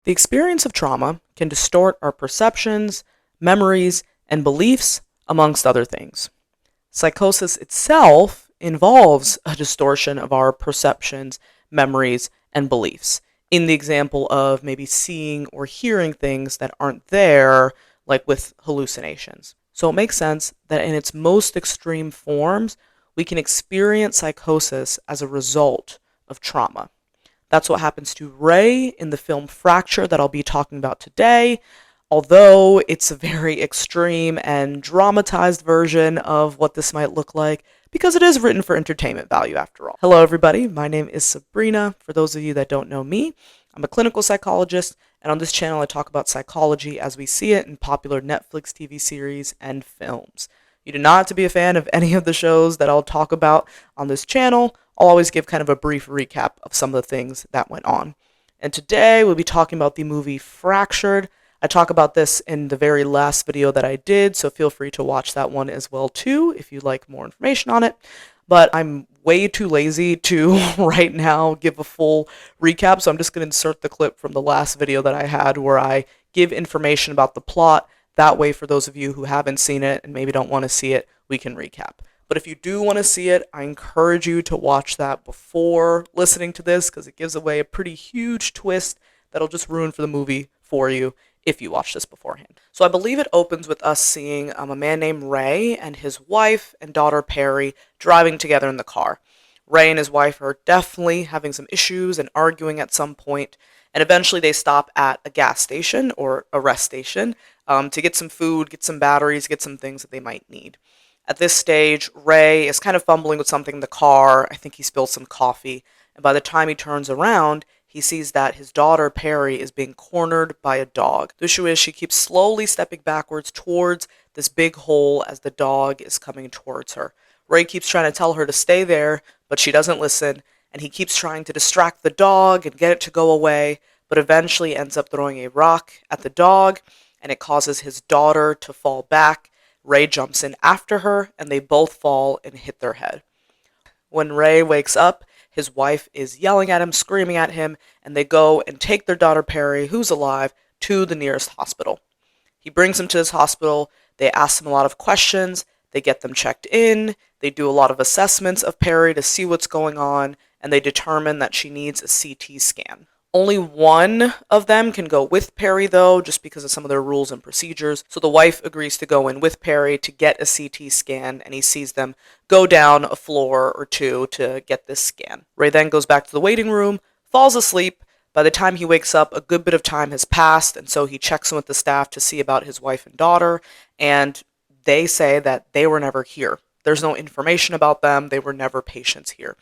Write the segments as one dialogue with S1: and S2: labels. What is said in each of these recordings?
S1: The experience of trauma can distort our perceptions, memories, and beliefs, amongst other things. Psychosis itself involves a distortion of our perceptions, memories, and beliefs. In the example of maybe seeing or hearing things that aren't there, like with hallucinations. So it makes sense that in its most extreme forms, we can experience psychosis as a result of trauma. That's what happens to Ray in the film Fracture that I'll be talking about today, although it's a very extreme and dramatized version of what this might look like, because it is written for entertainment value after all. Hello everybody, my name is Sabrina. For those of you that don't know me, I'm a clinical psychologist, and on this channel I talk about psychology as we see it in popular Netflix TV series and films. You do not have to be a fan of any of the shows that I'll talk about on this channel. I'll always give kind of a brief recap of some of the things that went on. And today we'll be talking about the movie Fractured. I talk about this in the very last video that I did, so feel free to watch that one as well too if you'd like more information on it. But I'm way too lazy to right now give a full recap, so I'm just going to insert the clip from the last video that I had where I give information about the plot. That way, for those of you who haven't seen it and maybe don't want to see it, we can recap. But if you do want to see it, I encourage you to watch that before listening to this, because it gives away a pretty huge twist that'll just ruin for the movie for you if you watch this beforehand. So I believe it opens with us seeing a man named Ray and his wife and daughter Perry driving together in the car. Ray and his wife are definitely having some issues and arguing at some point, and eventually they stop at a gas station or a rest station to get some food, get some batteries, get some things that they might need. At this stage, Ray is kind of fumbling with something in the car. I think he spilled some coffee, and by the time he turns around, he sees that his daughter Perry is being cornered by a dog. The issue is she keeps slowly stepping backwards towards this big hole as the dog is coming towards her. Ray keeps trying to tell her to stay there, but she doesn't listen, and he keeps trying to distract the dog and get it to go away, but eventually ends up throwing a rock at the dog, and it causes his daughter to fall back. Ray jumps in after her, and they both fall and hit their head. When Ray wakes up, his wife is yelling at him, screaming at him, and they go and take their daughter Perry, who's alive, to the nearest hospital. He brings them to this hospital. They ask them a lot of questions. They get them checked in. They do a lot of assessments of Perry to see what's going on, and they determine that she needs a CT scan. Only one of them can go with Perry, though, just because of some of their rules and procedures. So the wife agrees to go in with Perry to get a CT scan, and he sees them go down a floor or two to get this scan. Ray then goes back to the waiting room, falls asleep. By the time he wakes up, a good bit of time has passed, and so he checks in with the staff to see about his wife and daughter, and they say that they were never here. There's no information about them. They were never patients here.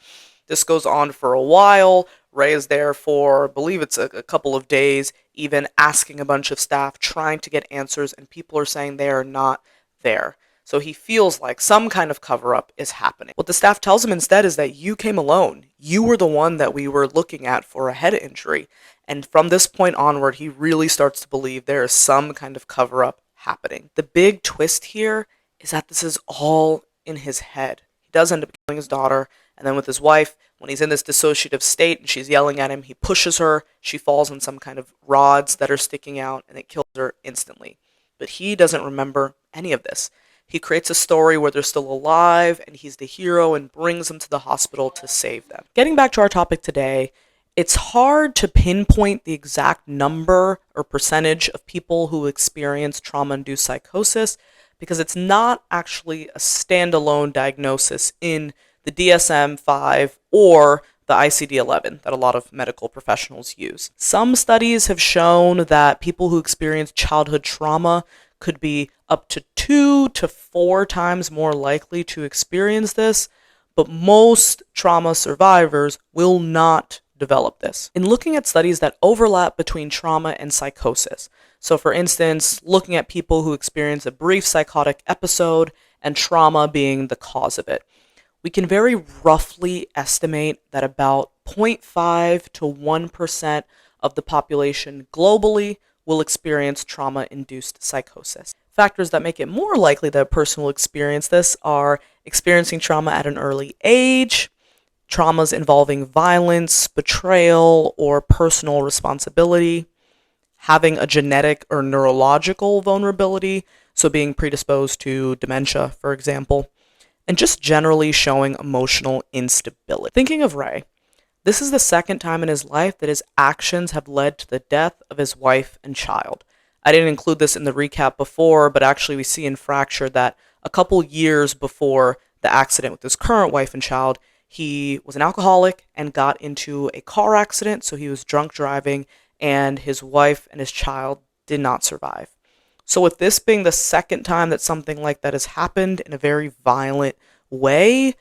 S1: This goes on for a while. Ray is there for, I believe it's a couple of days, even asking a bunch of staff, trying to get answers, and people are saying they are not there. So he feels like some kind of cover-up is happening. What the staff tells him instead is that you came alone. You were the one that we were looking at for a head injury. And from this point onward, he really starts to believe there is some kind of cover-up happening. The big twist here is that this is all in his head. He does end up killing his daughter, and then with his wife, when he's in this dissociative state and she's yelling at him, he pushes her, she falls on some kind of rods that are sticking out, and it kills her instantly. But he doesn't remember any of this. He creates a story where they're still alive, and he's the hero and brings them to the hospital to save them. Getting back to our topic today, it's hard to pinpoint the exact number or percentage of people who experience trauma-induced psychosis because it's not actually a standalone diagnosis in the DSM-5 or the ICD-11 that a lot of medical professionals use. Some studies have shown that people who experience childhood trauma could be up to 2 to 4 times more likely to experience this, but most trauma survivors will not develop this. In looking at studies that overlap between trauma and psychosis, so for instance, looking at people who experience a brief psychotic episode and trauma being the cause of it, we can very roughly estimate that about 0.5 to 1% of the population globally will experience trauma-induced psychosis. Factors that make it more likely that a person will experience this are experiencing trauma at an early age, traumas involving violence, betrayal, or personal responsibility, having a genetic or neurological vulnerability, so being predisposed to dementia, for example, and just generally showing emotional instability. Thinking of Ray, this is the second time in his life that his actions have led to the death of his wife and child. I didn't include this in the recap before, but actually we see in Fracture that a couple years before the accident with his current wife and child, he was an alcoholic and got into a car accident, so he was drunk driving, and his wife and his child did not survive. So with this being the second time that something like that has happened in a very violent way,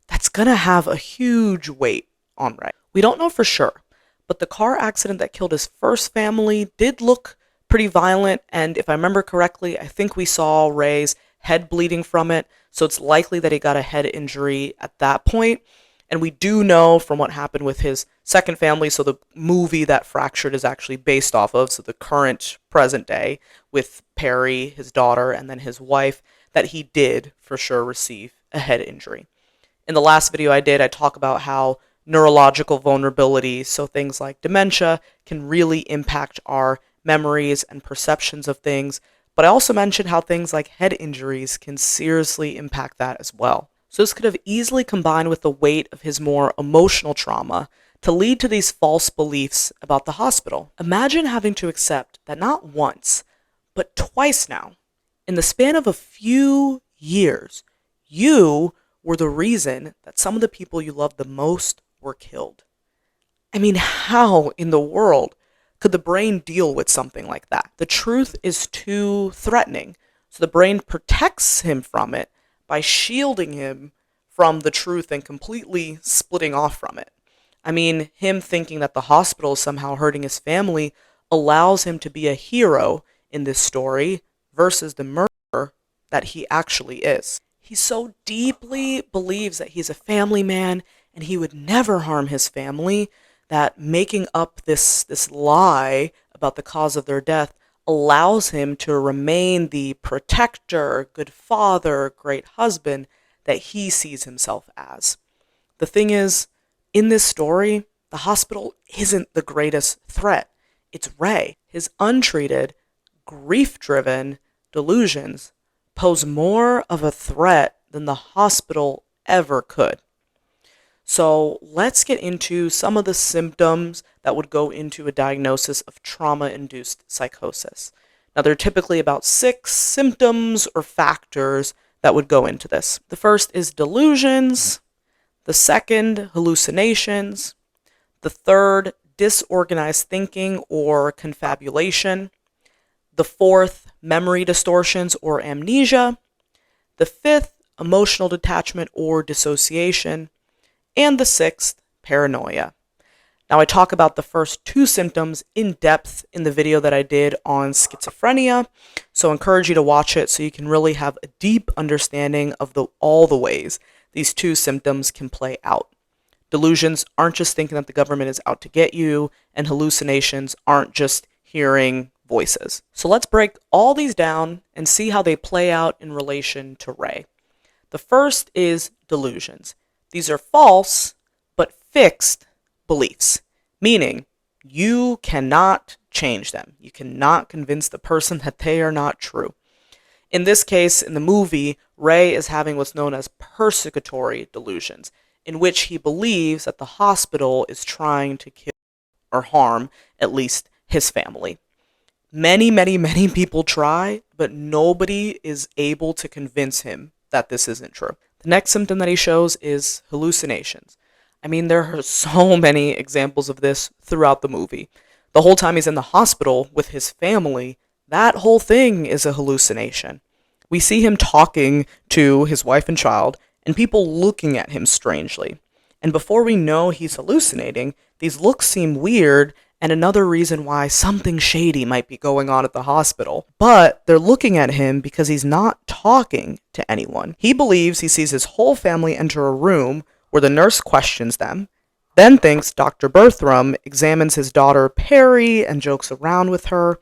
S1: that's going to have a huge weight on Ray. We don't know for sure, but the car accident that killed his first family did look pretty violent, and if I remember correctly, I think we saw Ray's head bleeding from it, so it's likely that he got a head injury at that point. And we do know from what happened with his second family, so the movie that Fractured is actually based off of, so the current present day with Perry, his daughter, and then his wife, that he did for sure receive a head injury. In the last video I did, I talk about how neurological vulnerability, so things like dementia, can really impact our memories and perceptions of things, but I also mentioned how things like head injuries can seriously impact that as well. So this could have easily combined with the weight of his more emotional trauma to lead to these false beliefs about the hospital. Imagine having to accept that not once, but twice now, in the span of a few years, you were the reason that some of the people you loved the most were killed. I mean, how in the world could the brain deal with something like that? The truth is too threatening, so the brain protects him from it by shielding him from the truth and completely splitting off from it. I mean, him thinking that the hospital is somehow hurting his family allows him to be a hero in this story versus the murderer that he actually is. He so deeply believes that he's a family man and he would never harm his family that making up this lie about the cause of their death allows him to remain the protector, good father, great husband that he sees himself as. The thing is, in this story, the hospital isn't the greatest threat. It's Ray. His untreated, grief-driven delusions pose more of a threat than the hospital ever could. So let's get into some of the symptoms that would go into a diagnosis of trauma-induced psychosis. Now, there are typically about 6 symptoms or factors that would go into this. The first is delusions. The second, hallucinations. The third, disorganized thinking or confabulation. The fourth, memory distortions or amnesia. The fifth, emotional detachment or dissociation. And the sixth, paranoia. Now, I talk about the first 2 symptoms in depth in the video that I did on schizophrenia, so I encourage you to watch it so you can really have a deep understanding of all the ways these 2 symptoms can play out. Delusions aren't just thinking that the government is out to get you, and hallucinations aren't just hearing voices. So let's break all these down and see how they play out in relation to Ray. The first is delusions. These are false, but fixed beliefs, meaning you cannot change them. You cannot convince the person that they are not true. In this case, in the movie, Ray is having what's known as persecutory delusions, in which he believes that the hospital is trying to kill or harm at least his family. Many, many, many people try, but nobody is able to convince him that this isn't true. The next symptom that he shows is hallucinations. I mean, there are so many examples of this throughout the movie. The whole time he's in the hospital with his family, that whole thing is a hallucination. We see him talking to his wife and child, and people looking at him strangely. And before we know he's hallucinating, these looks seem weird, and another reason why something shady might be going on at the hospital. But they're looking at him because he's not talking to anyone. He believes he sees his whole family enter a room where the nurse questions them, then thinks Dr. Bertram examines his daughter Perry and jokes around with her,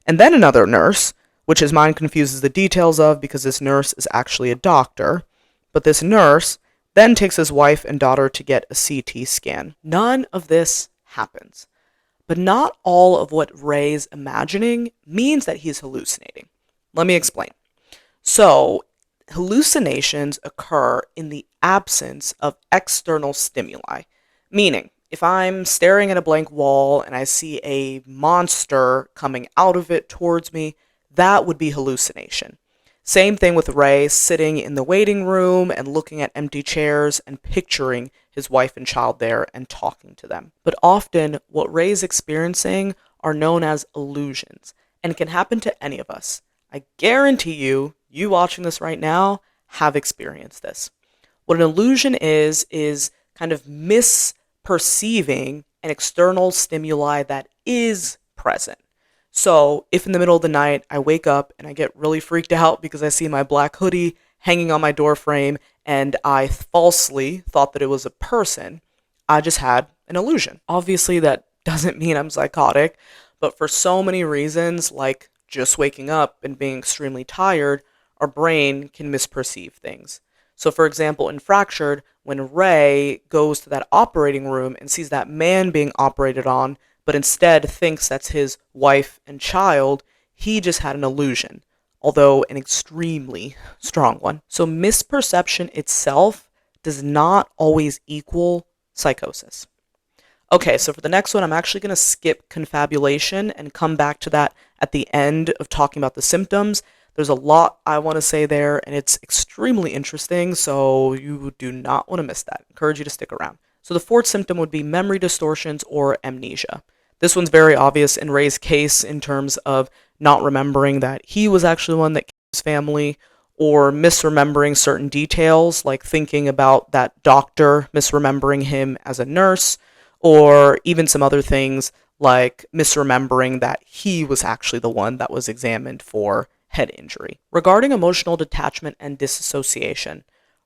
S1: and then another nurse, which his mind confuses the details of because this nurse is actually a doctor, but this nurse then takes his wife and daughter to get a CT scan. None of this happens. But not all of what Ray's imagining means that he's hallucinating. Let me explain. So, hallucinations occur in the absence of external stimuli, meaning if I'm staring at a blank wall and I see a monster coming out of it towards me, that would be hallucination. Same thing with Ray sitting in the waiting room and looking at empty chairs and picturing his wife and child there and talking to them. But often, what Ray's experiencing are known as illusions and can happen to any of us. I guarantee you watching this right now have experienced this. What an illusion is kind of misperceiving an external stimuli that is present. So if in the middle of the night I wake up and I get really freaked out because I see my black hoodie hanging on my door frame and I falsely thought that it was a person, I just had an illusion. Obviously that doesn't mean I'm psychotic, but for so many reasons, like just waking up and being extremely tired, our brain can misperceive things. So for example, in Fractured, when Ray goes to that operating room and sees that man being operated on, but instead thinks that's his wife and child, he just had an illusion, although an extremely strong one. So misperception itself does not always equal psychosis. Okay, so for the next one, I'm actually going to skip confabulation and come back to that at the end of talking about the symptoms. There's a lot I want to say there, and it's extremely interesting, so you do not want to miss that. I encourage you to stick around. So the fourth symptom would be memory distortions or amnesia. This one's very obvious in Ray's case in terms of not remembering that he was actually the one that killed his family, or misremembering certain details, like thinking about that doctor misremembering him as a nurse, or even some other things like misremembering that he was actually the one that was examined for head injury. Regarding emotional detachment and disassociation,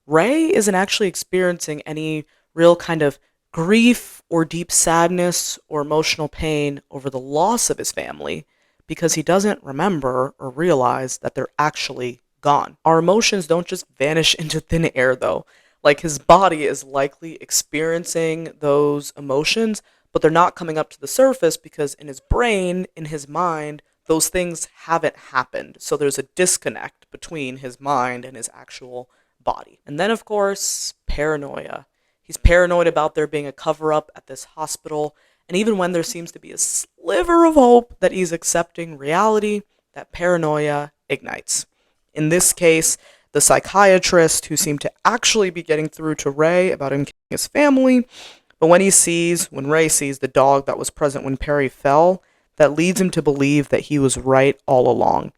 S1: Ray isn't actually experiencing any real kind of grief or deep sadness or emotional pain over the loss of his family because he doesn't remember or realize that they're actually gone. Our emotions don't just vanish into thin air though. Like his body is likely experiencing those emotions, but they're not coming up to the surface because in his brain, in his mind, those things haven't happened. So there's a disconnect between his mind and his actual body. And then of course, paranoia. He's paranoid about there being a cover-up at this hospital, and even when there seems to be a sliver of hope that he's accepting reality, that paranoia ignites. In this case, the psychiatrist who seemed to actually be getting through to Ray about him killing his family, but when Ray sees the dog that was present when Perry fell, that leads him to believe that he was right all along.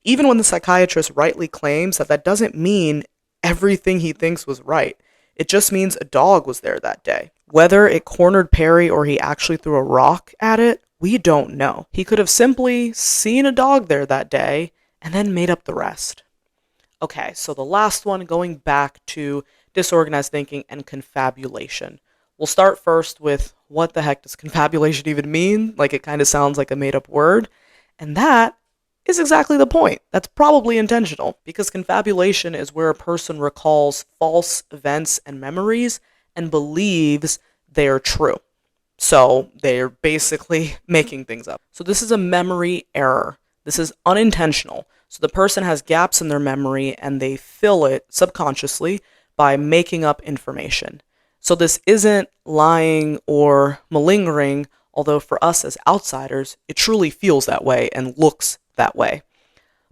S1: Even when the psychiatrist rightly claims that doesn't mean everything he thinks was right. It just means a dog was there that day. Whether it cornered Perry or he actually threw a rock at it, we don't know. He could have simply seen a dog there that day and then made up the rest. Okay, so the last one, going back to disorganized thinking and confabulation. We'll start first with what the heck does confabulation even mean? Like it kind of sounds like a made-up word. And that is exactly the point. That's probably intentional, because confabulation is where a person recalls false events and memories and believes they're true. So they're basically making things up. So this is a memory error. This is unintentional. So the person has gaps in their memory and they fill it subconsciously by making up information. So this isn't lying or malingering, although for us as outsiders, it truly feels that way and looks that way.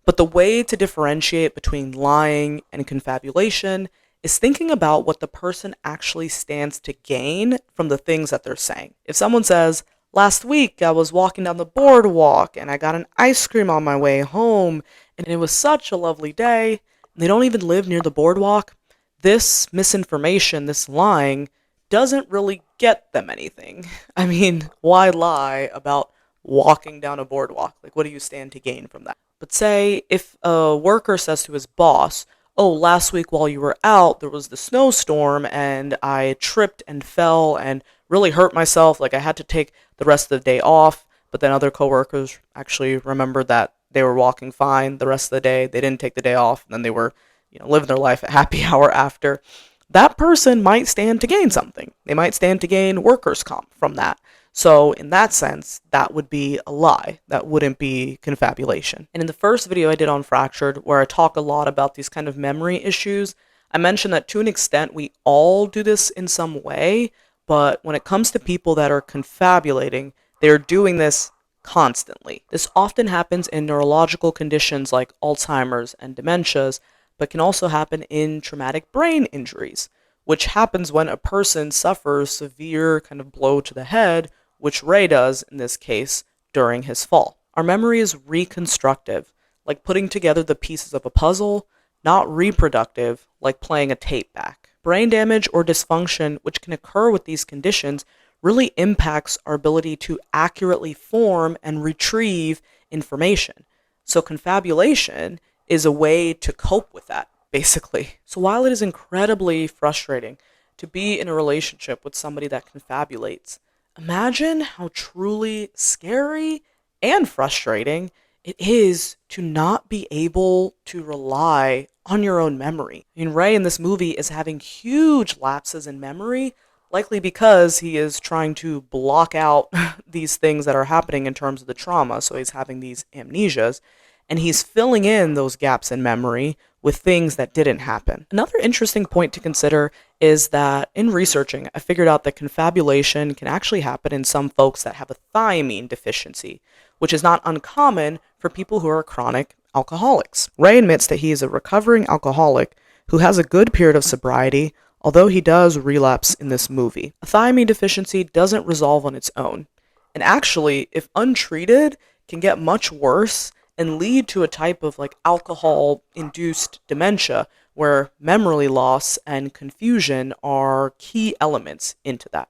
S1: But the way to differentiate between lying and confabulation is thinking about what the person actually stands to gain from the things that they're saying. If someone says, "Last week I was walking down the boardwalk and I got an ice cream on my way home and it was such a lovely day," and they don't even live near the boardwalk, this misinformation, this lying, doesn't really get them anything. I mean, why lie about walking down a boardwalk? Like, what do you stand to gain from that? But say if a worker says to his boss, "Oh, last week while you were out, there was the snowstorm and I tripped and fell and really hurt myself. Like I had to take the rest of the day off." But then other coworkers actually remembered that they were walking fine the rest of the day. They didn't take the day off, and then they were, living their life at happy hour after. That person might stand to gain something. They might stand to gain workers' comp from that. So in that sense, that would be a lie. That wouldn't be confabulation. And in the first video I did on Fractured, where I talk a lot about these kind of memory issues, I mentioned that to an extent we all do this in some way, but when it comes to people that are confabulating, they're doing this constantly. This often happens in neurological conditions like Alzheimer's and dementias, but can also happen in traumatic brain injuries, which happens when a person suffers severe kind of blow to the head, which Ray does in this case during his fall. Our memory is reconstructive, like putting together the pieces of a puzzle, not reproductive, like playing a tape back. Brain damage or dysfunction, which can occur with these conditions, really impacts our ability to accurately form and retrieve information. So confabulation is a way to cope with that, basically. So while it is incredibly frustrating to be in a relationship with somebody that confabulates, imagine how truly scary and frustrating it is to not be able to rely on your own memory. I mean, Ray in this movie is having huge lapses in memory, likely because he is trying to block out these things that are happening in terms of the trauma, so he's having these amnesias, and he's filling in those gaps in memory with things that didn't happen. Another interesting point to consider is that in researching, I figured out that confabulation can actually happen in some folks that have a thiamine deficiency, which is not uncommon for people who are chronic alcoholics. Ray admits that he is a recovering alcoholic who has a good period of sobriety, although he does relapse in this movie. A thiamine deficiency doesn't resolve on its own, and actually, if untreated, can get much worse and lead to a type of like alcohol-induced dementia where memory loss and confusion are key elements into that.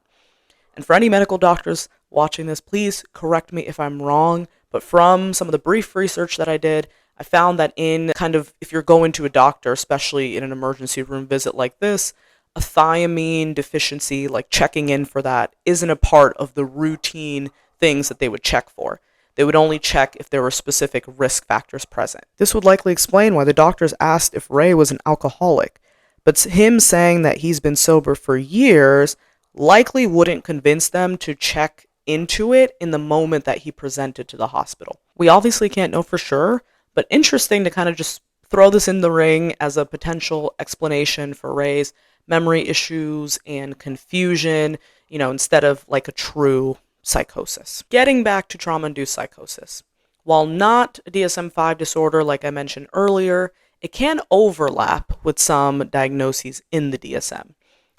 S1: And for any medical doctors watching this, please correct me if I'm wrong, but from some of the brief research that I did, I found that in kind of, if you're going to a doctor, especially in an emergency room visit like this, a thiamine deficiency, like checking in for that, isn't a part of the routine things that they would check for. They would only check if there were specific risk factors present. This would likely explain why the doctors asked if Ray was an alcoholic, but him saying that he's been sober for years likely wouldn't convince them to check into it in the moment that he presented to the hospital. We obviously can't know for sure, but interesting to kind of just throw this in the ring as a potential explanation for Ray's memory issues and confusion, instead of like a true psychosis. Getting back to trauma-induced psychosis. While not a DSM-5 disorder like I mentioned earlier, it can overlap with some diagnoses in the DSM.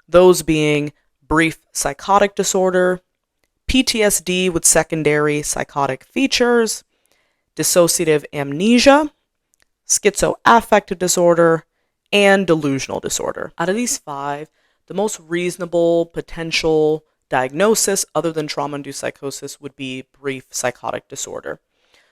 S1: Those being brief psychotic disorder, PTSD with secondary psychotic features, dissociative amnesia, schizoaffective disorder, and delusional disorder. Out of these 5, the most reasonable potential diagnosis other than trauma-induced psychosis would be brief psychotic disorder.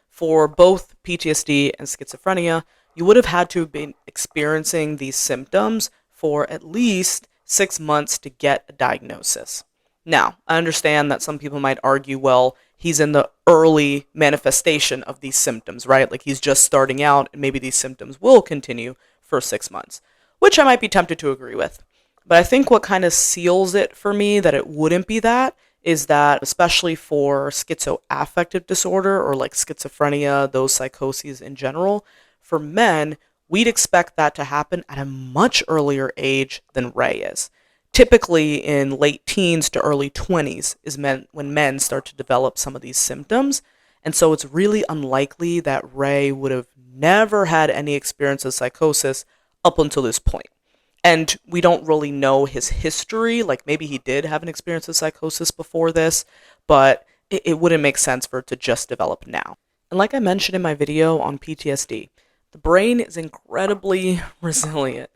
S1: For both PTSD and schizophrenia, you would have had to have been experiencing these symptoms for at least 6 months to get a diagnosis. Now, I understand that some people might argue, well, he's in the early manifestation of these symptoms, right? Like he's just starting out and maybe these symptoms will continue for 6 months, which I might be tempted to agree with. But I think what kind of seals it for me that it wouldn't be that is that, especially for schizoaffective disorder or like schizophrenia, those psychoses in general, for men, we'd expect that to happen at a much earlier age than Ray is. Typically in late teens to early 20s is when men start to develop some of these symptoms. And so it's really unlikely that Ray would have never had any experience of psychosis up until this point. And we don't really know his history, like maybe he did have an experience of psychosis before this, but it wouldn't make sense for it to just develop now. And like I mentioned in my video on PTSD, the brain is incredibly resilient.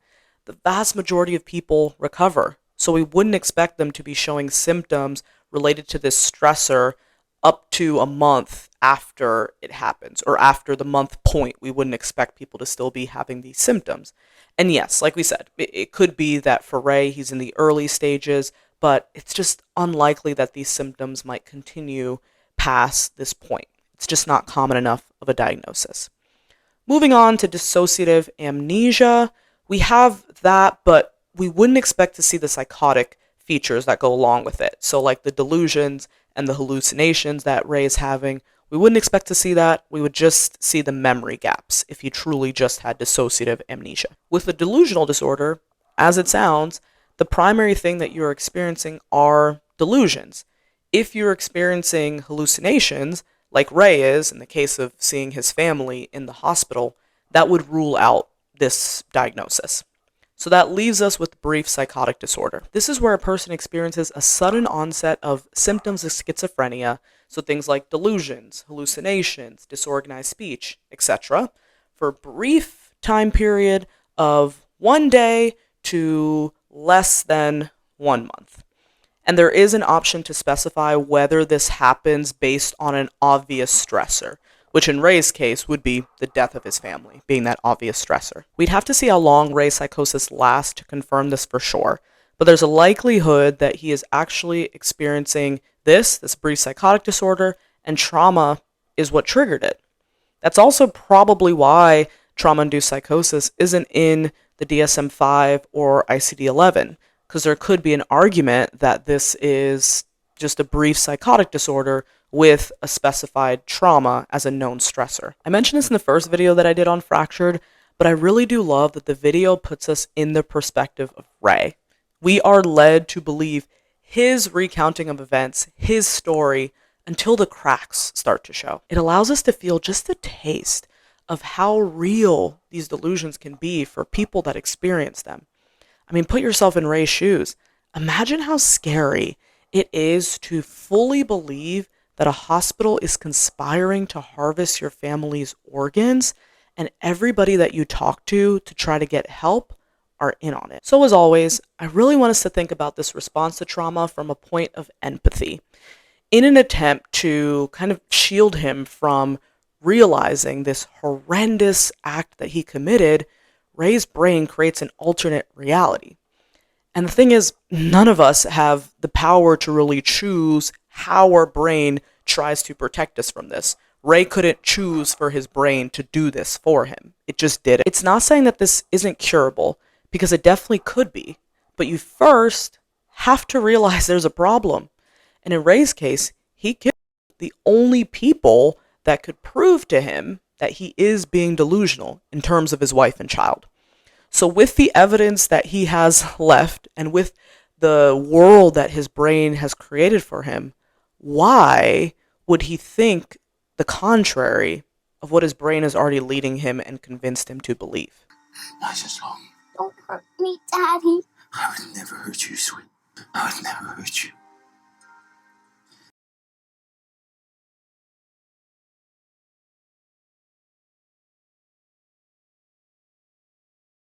S1: The vast majority of people recover, so we wouldn't expect them to be showing symptoms related to this stressor up to a month after it happens, or after the month point. We wouldn't expect people to still be having these symptoms. And yes, like we said, it could be that for Ray, he's in the early stages, but it's just unlikely that these symptoms might continue past this point. It's just not common enough of a diagnosis. Moving on to dissociative amnesia, we have that, but we wouldn't expect to see the psychotic features that go along with it. So like the delusions and the hallucinations that Ray is having, we wouldn't expect to see that. We would just see the memory gaps if he truly just had dissociative amnesia. With the delusional disorder, as it sounds, the primary thing that you're experiencing are delusions. If you're experiencing hallucinations, like Ray is in the case of seeing his family in the hospital, that would rule out this diagnosis. So that leaves us with brief psychotic disorder. This is where a person experiences a sudden onset of symptoms of schizophrenia, so things like delusions, hallucinations, disorganized speech, etc., for a brief time period of 1 day to less than 1 month. And there is an option to specify whether this happens based on an obvious stressor, which in Ray's case would be the death of his family, being that obvious stressor. We'd have to see how long Ray's psychosis lasts to confirm this for sure, but there's a likelihood that he is actually experiencing this brief psychotic disorder, and trauma is what triggered it. That's also probably why trauma-induced psychosis isn't in the DSM-5 or ICD-11, because there could be an argument that this is just a brief psychotic disorder with a specified trauma as a known stressor. I mentioned this in the first video that I did on Fractured, but I really do love that the video puts us in the perspective of Ray. We are led to believe his recounting of events, his story, until the cracks start to show. It allows us to feel just a taste of how real these delusions can be for people that experience them. I mean, put yourself in Ray's shoes. Imagine how scary it is to fully believe that a hospital is conspiring to harvest your family's organs, and everybody that you talk to try to get help are in on it. So as always, I really want us to think about this response to trauma from a point of empathy, in an attempt to kind of shield him from realizing this horrendous act that he committed. Ray's brain creates an alternate reality. And the thing is, none of us have the power to really choose how our brain tries to protect us from this. Ray couldn't choose for his brain to do this for him. It just did it. It's not saying that this isn't curable, because it definitely could be. But you first have to realize there's a problem. And in Ray's case, he killed the only people that could prove to him that he is being delusional in terms of his wife and child. So with the evidence that he has left, and with the world that his brain has created for him, why would he think the contrary of what his brain is already leading him and convinced him to believe?
S2: Nice and slow. Don't hurt me, Daddy. I would never hurt you, sweet. I would never hurt you.